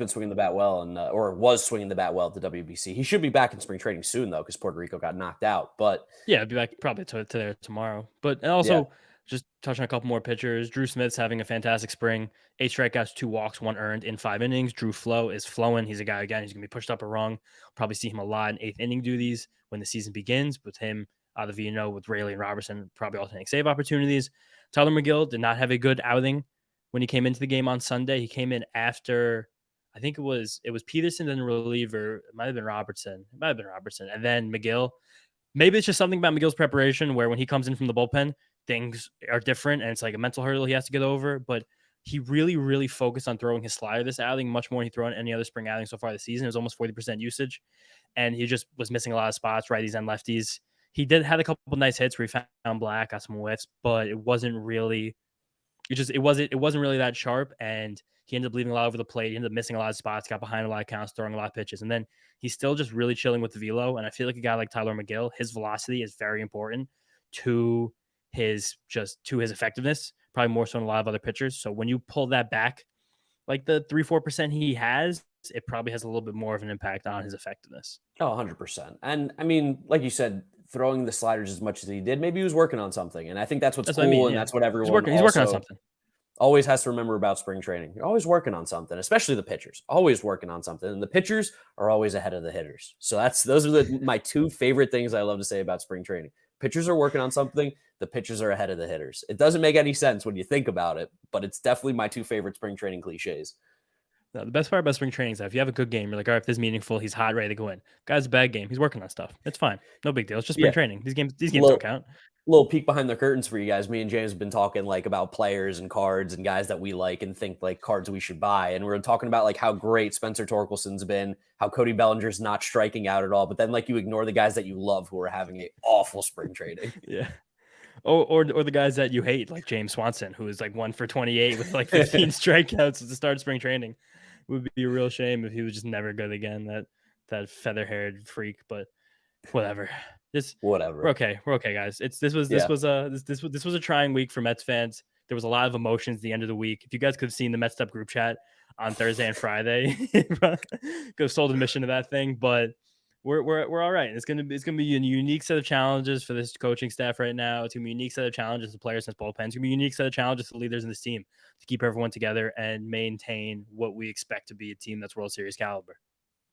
swinging the bat well, and or was swinging the bat well at the WBC. He should be back in spring training soon though, because Puerto Rico got knocked out. But yeah, I'll be back probably to there tomorrow. But and also just touching on a couple more pitchers. Drew Smith's having a fantastic spring. 8 strikeouts, 2 walks, 1 earned in 5 innings. Drew Flow is flowing. He's a guy, again, he's going to be pushed up a rung. Probably see him a lot in 8th inning duties when the season begins, with him out of Vino, with Rayleigh and Robertson probably alternating save opportunities. Tyler McGill did not have a good outing when he came into the game on Sunday. He came in after, I think it was Peterson and the reliever. It might have been Robertson. And then McGill. Maybe it's just something about McGill's preparation where when he comes in from the bullpen, things are different and it's like a mental hurdle he has to get over. But he really, really focused on throwing his slider this outing much more than he thrown any other spring outing so far this season. It was almost 40% usage. And he just was missing a lot of spots, righties and lefties. He had a couple of nice hits where he found Black, got some whiffs, but it wasn't really that sharp, and he ended up leaving a lot over the plate. He ended up missing a lot of spots, got behind a lot of counts, throwing a lot of pitches, and then he's still just really chilling with the velo. And I feel like a guy like Tyler McGill, his velocity is very important to his effectiveness, probably more so than a lot of other pitchers. So when you pull that back, like the 3-4% he has, it probably has a little bit more of an impact on his effectiveness. Oh, 100%. And I mean, like you said, throwing the sliders as much as he did, maybe he was working on something. And I think that's what's That's cool. what I mean. And Yeah. that's what everyone He's working on also something. always has to remember about spring training. You're always working on something, especially the pitchers, always working on something. And the pitchers are always ahead of the hitters. So those are my two favorite things I love to say about spring training. Pitchers are working on something. The pitchers are ahead of the hitters. It doesn't make any sense when you think about it, but it's definitely my two favorite spring training cliches. No, the best part about spring training is that if you have a good game, you're like, all right, if this is meaningful, he's hot, ready to go in. Guy's a bad game. He's working on stuff. It's fine. No big deal. It's just spring training. These games don't count. Little peek behind the curtains for you guys. Me and James have been talking like about players and cards and guys that we like and think like cards we should buy. And we're talking about like how great Spencer Torkelson's been, how Cody Bellinger's not striking out at all. But then like you ignore the guys that you love who are having an awful spring training. Yeah. Or the guys that you hate, like James Swanson, who is like 1 for 28 with like 15 strikeouts at the start of spring training. It would be a real shame if he was just never good again. That feather-haired freak, but whatever. Whatever. We're okay, guys. This was a trying week for Mets fans. There was a lot of emotions at the end of the week. If you guys could have seen the Mets'd group chat on Thursday and Friday, could have sold admission to that thing. But we're all right. It's gonna be a unique set of challenges for this coaching staff right now. It's gonna be a unique set of challenges to players and bullpens. It's gonna be a unique set of challenges to leaders in this team to keep everyone together and maintain what we expect to be a team that's World Series caliber.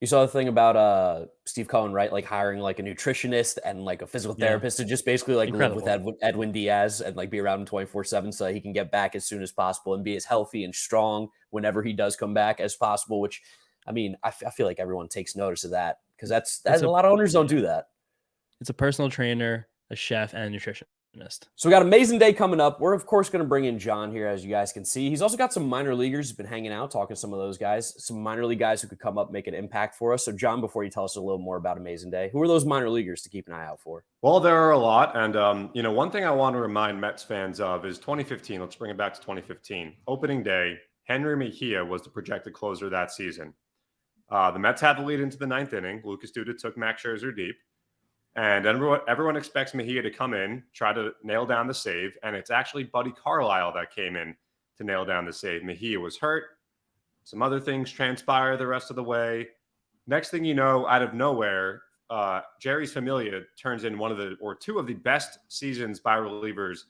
You saw the thing about Steve Cohen, right? Like hiring like a nutritionist and like a physical therapist to just basically like live with Edwin Díaz and like be around him 24/7 so that he can get back as soon as possible and be as healthy and strong whenever he does come back as possible. Which, I mean, I feel like everyone takes notice of that because that's a lot of owners don't do that. It's a personal trainer, a chef, and a nutritionist. So we got Amazing Day coming up. We're, of course, going to bring in John here, as you guys can see. He's also got some minor leaguers who've been hanging out, talking to some of those guys, some minor league guys who could come up, make an impact for us. So, John, before you tell us a little more about Amazing Day, who are those minor leaguers to keep an eye out for? Well, there are a lot. And, one thing I want to remind Mets fans of is 2015. Let's bring it back to 2015. Opening day, Henry Mejia was the projected closer that season. The Mets had the lead into the ninth inning. Lucas Duda took Max Scherzer deep. And everyone expects Mejia to come in, try to nail down the save. And it's actually Buddy Carlisle that came in to nail down the save. Mejia was hurt. Some other things transpire the rest of the way. Next thing you know, out of nowhere, Jerry's Familia turns in two of the best seasons by relievers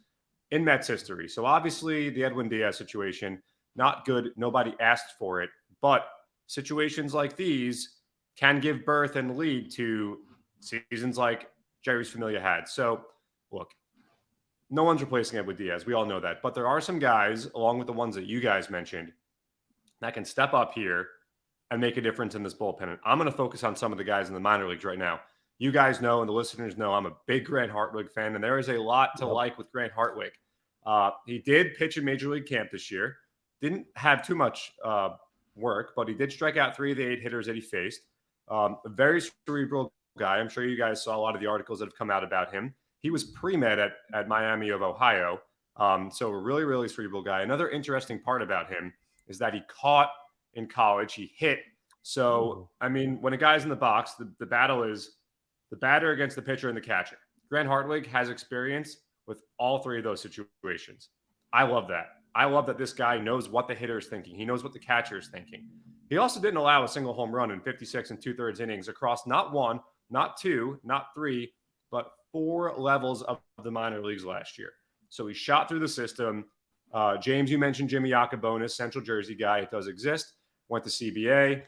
in Mets history. So obviously the Edwin Díaz situation, not good. Nobody asked for it. But situations like these can give birth and lead to seasons like Jerry's Familia had. So, look, no one's replacing Edwin Díaz. We all know that. But there are some guys, along with the ones that you guys mentioned, that can step up here and make a difference in this bullpen. And I'm going to focus on some of the guys in the minor leagues right now. You guys know, and the listeners know, I'm a big Grant Hartwig fan, and there is a lot to like with Grant Hartwig. He did pitch in Major League Camp this year. Didn't have too much work, but he did strike out 3 of the 8 hitters that he faced. A very cerebral guy. I'm sure you guys saw a lot of the articles that have come out about him. He was pre-med at Miami of Ohio. So a really, really cerebral guy. Another interesting part about him is that he caught in college. He hit. So, I mean, when a guy's in the box, the battle is the batter against the pitcher and the catcher. Grant Hartwig has experience with all 3 of those situations. I love that. I love that this guy knows what the hitter is thinking. He knows what the catcher is thinking. He also didn't allow a single home run in 56 2/3 innings across not 1, not 2, not 3, but 4 levels of the minor leagues last year. So he shot through the system. James, you mentioned Jimmy Yacobonis, Central Jersey guy. It does exist. Went to CBA.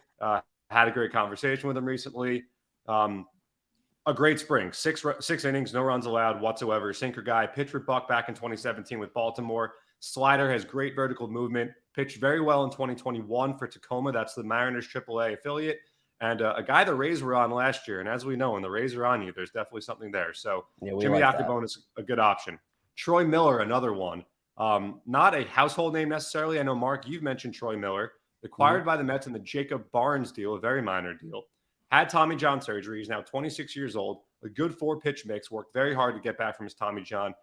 Had a great conversation with him recently. A great spring. 6 innings, no runs allowed whatsoever. Sinker guy. Pitched with Buck back in 2017 with Baltimore. Slider has great vertical movement. Pitched very well in 2021 for Tacoma. That's the Mariners AAA affiliate. And a guy the Rays were on last year. And as we know, when the Rays are on you, there's definitely something there. So Jimmy Yacobonis, a good option. Troy Miller, another one. Not a household name necessarily. I know, Mark, you've mentioned Troy Miller. Acquired by the Mets in the Jacob Barnes deal, a very minor deal. Had Tommy John surgery. He's now 26 years old. A good 4-pitch mix. Worked very hard to get back from his Tommy John.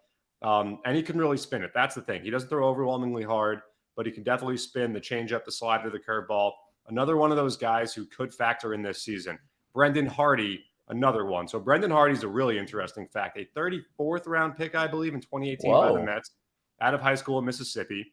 And he can really spin it. That's the thing. He doesn't throw overwhelmingly hard, but he can definitely spin the changeup, the slider, the curveball. Another one of those guys who could factor in this season. Brendan Hardy, another one. So Brendan Hardy's a really interesting fact. A 34th round pick, I believe, in 2018 by the Mets. out of high school in Mississippi.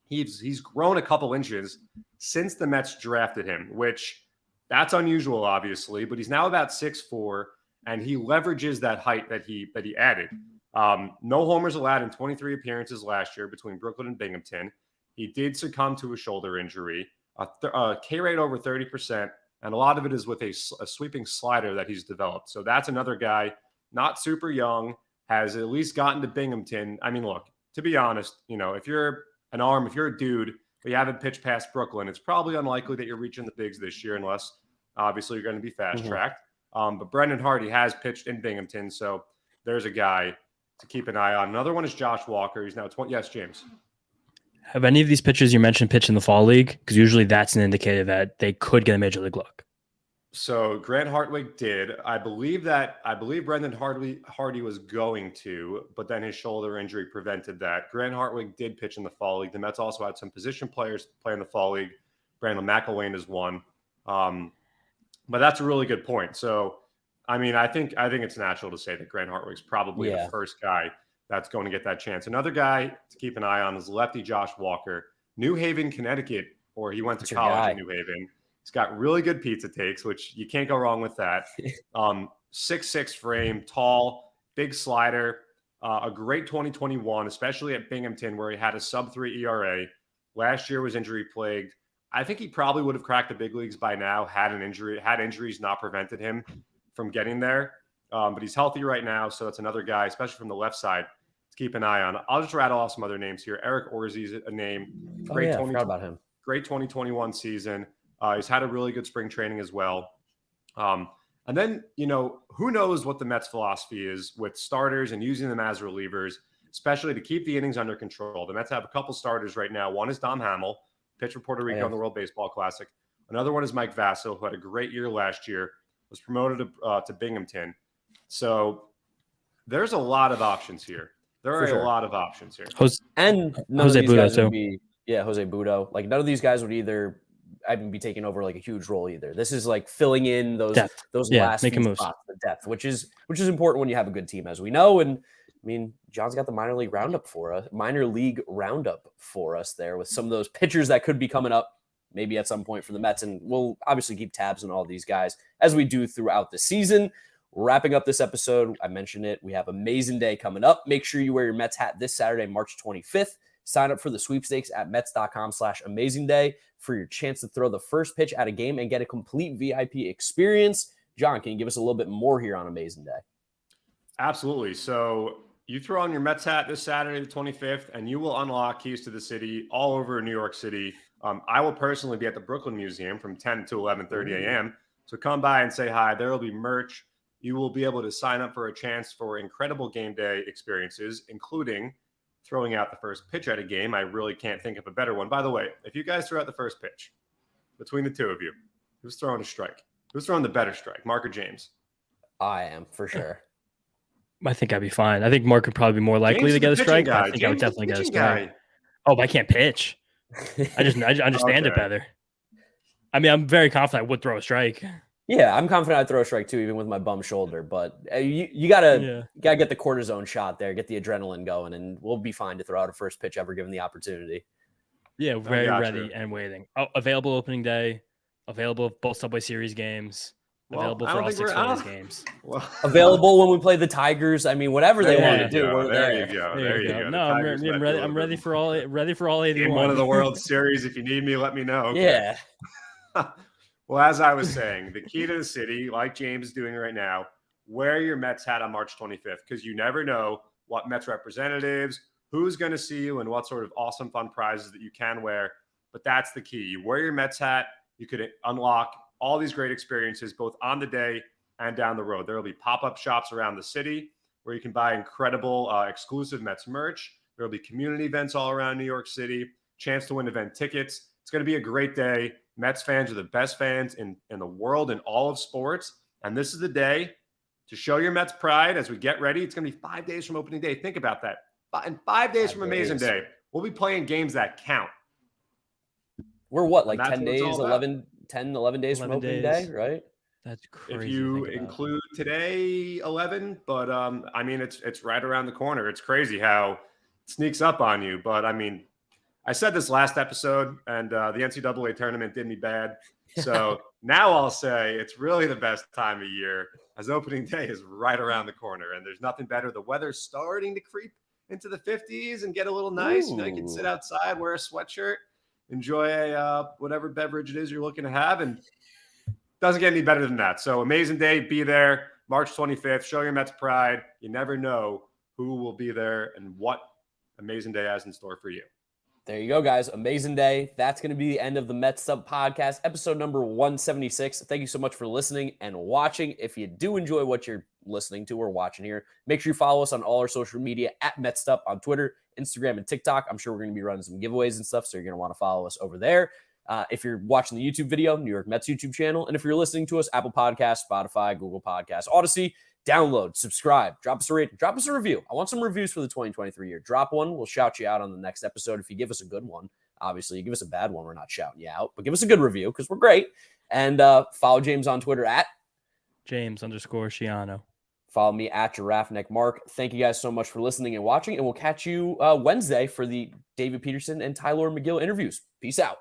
He's grown a couple inches since the Mets drafted him, which that's unusual, obviously, but he's now about 6'4", and he leverages that height that he added. No homers allowed in 23 appearances last year between Brooklyn and Binghamton. He did succumb to a shoulder injury, a K rate over 30%, and a lot of it is with a sweeping slider that he's developed. So that's another guy, not super young, has at least gotten to Binghamton. I mean, look, to be honest, if you're if you're a dude, but you haven't pitched past Brooklyn, it's probably unlikely that you're reaching the bigs this year unless obviously you're going to be fast-tracked. But Brendan Hardy has pitched in Binghamton, so there's a guy to keep an eye on. Another one is Josh Walker. He's now 20. Yes, James. Have any of these pitchers you mentioned pitched in the fall league? Because usually that's an indicator that they could get a major league look. So Grant Hartwig did. I believe Brendan Hardy was going to, but then his shoulder injury prevented that. Grant Hartwig did pitch in the fall league. The Mets also had some position players play in the fall league. Brandon McIlwain is one. But that's a really good point. So, I mean, I think it's natural to say that Grant Hartwig's probably the first guy that's going to get that chance. Another guy to keep an eye on is lefty Josh Walker, New Haven, Connecticut, or he went to college in New Haven. He's got really good pizza takes, which you can't go wrong with that. 6'6" frame, tall, big slider, a great 2021, especially at Binghamton, where he had a sub-3 ERA. Last year was injury plagued. I think he probably would have cracked the big leagues by now had injuries not prevented him from getting there. But he's healthy right now, so that's another guy, especially from the left side, to keep an eye on. I'll just rattle off some other names here. Eric Orzi's a name. I forgot about him. Great 2021 season. He's had a really good spring training as well. And then, who knows what the Mets philosophy is with starters and using them as relievers, especially to keep the innings under control. The Mets have a couple starters right now. One is Dom Hamill, pitched for Puerto Rico in the World Baseball Classic. Another one is Mike Vasil, who had a great year last year, was promoted to Binghamton. So there's a lot of options here. There are a lot of options here. And Jose Budo too. Jose Budo. Like none of these guys would either be taking over like a huge role either. This is like filling in those last few spots, the depth, which is important when you have a good team, as we know. And I mean, John's got the minor league roundup for us there with some of those pitchers that could be coming up maybe at some point for the Mets. And we'll obviously keep tabs on all these guys as we do throughout the season. Wrapping up this episode, I mentioned it. We have Amazing Day coming up. Make sure you wear your Mets hat this Saturday, March 25th. Sign up for the sweepstakes at Mets.com/amazingday for your chance to throw the first pitch at a game and get a complete VIP experience. John, can you give us a little bit more here on Amazing Day? Absolutely. So you throw on your Mets hat this Saturday, the 25th, and you will unlock keys to the city all over New York City. I will personally be at the Brooklyn Museum from 10 to 11:30 a.m. So come by and say hi. There will be merch. You will be able to sign up for a chance for incredible game day experiences, including throwing out the first pitch at a game. I really can't think of a better one. By the way, if you guys throw out the first pitch between the two of you, who's throwing a strike? Who's throwing the better strike, Marc or James? I am, for sure. I think I'd be fine. I think Marc would probably be more likely to get a strike. Guy. I think James I would definitely get a strike. Guy. Oh, but I can't pitch. I understand it better. I mean, I'm very confident I would throw a strike. Yeah, I'm confident I'd throw a strike too, even with my bum shoulder. But you gotta get the cortisone shot there, get the adrenaline going, and we'll be fine to throw out a first pitch ever given the opportunity. Yeah, very ready and waiting. Oh, available opening day, available both Subway Series games, available for all 6 Phillies games. Well, available when we play the Tigers. I mean, whatever they want to do, we're there. There you go. No, I'm ready. I'm ready for all 81. In one of the World Series, if you need me, let me know. Okay. Yeah. Well, as I was saying, the key to the city, like James is doing right now, wear your Mets hat on March 25th, because you never know what Mets representatives, who's going to see you, and what sort of awesome, fun prizes that you can wear. But that's the key. You wear your Mets hat, you could unlock all these great experiences, both on the day and down the road. There will be pop-up shops around the city where you can buy incredible exclusive Mets merch. There will be community events all around New York City, chance to win event tickets. It's going to be a great day. Mets fans are the best fans in the world in all of sports. And this is the day to show your Mets pride as we get ready. It's going to be 5 days from opening day. Think about that. In 5 days from Amazing Day, we'll be playing games that count. We're what, like 10 days, 11 days from opening day, right? That's crazy. If you include today, 11. But, I mean, it's right around the corner. It's crazy how sneaks up on you. But I mean, I said this last episode, and the NCAA tournament did me bad. So now I'll say it's really the best time of year, as opening day is right around the corner, and there's nothing better. The weather's starting to creep into the 50s and get a little nice. You know, you can sit outside, wear a sweatshirt, enjoy a whatever beverage it is you're looking to have, and doesn't get any better than that. So amazing day, be there, March 25th. Show your Mets pride. You never know who will be there and what amazing day has in store for you. There you go, guys. Amazing day. That's going to be the end of the Mets'd podcast, episode number 176. Thank you so much for listening and watching. If you do enjoy what you're listening to or watching here, make sure you follow us on all our social media at Mets'd on Twitter, Instagram, and TikTok. I'm sure we're going to be running some giveaways and stuff, so you're going to want to follow us over there. If you're watching the YouTube video, New York Mets YouTube channel, and if you're listening to us, Apple Podcasts, Spotify, Google Podcasts, Odyssey, download, subscribe, drop us a rating, drop us a review. I want some reviews for the 2023 year. Drop one. We'll shout you out on the next episode if you give us a good one. Obviously, you give us a bad one, we're not shouting you out, but give us a good review because we're great. And follow James on Twitter at James_Shiano. Follow me at Giraffe Neck Mark. Thank you guys so much for listening and watching, and we'll catch you Wednesday for the David Peterson and Tyler McGill interviews. Peace out.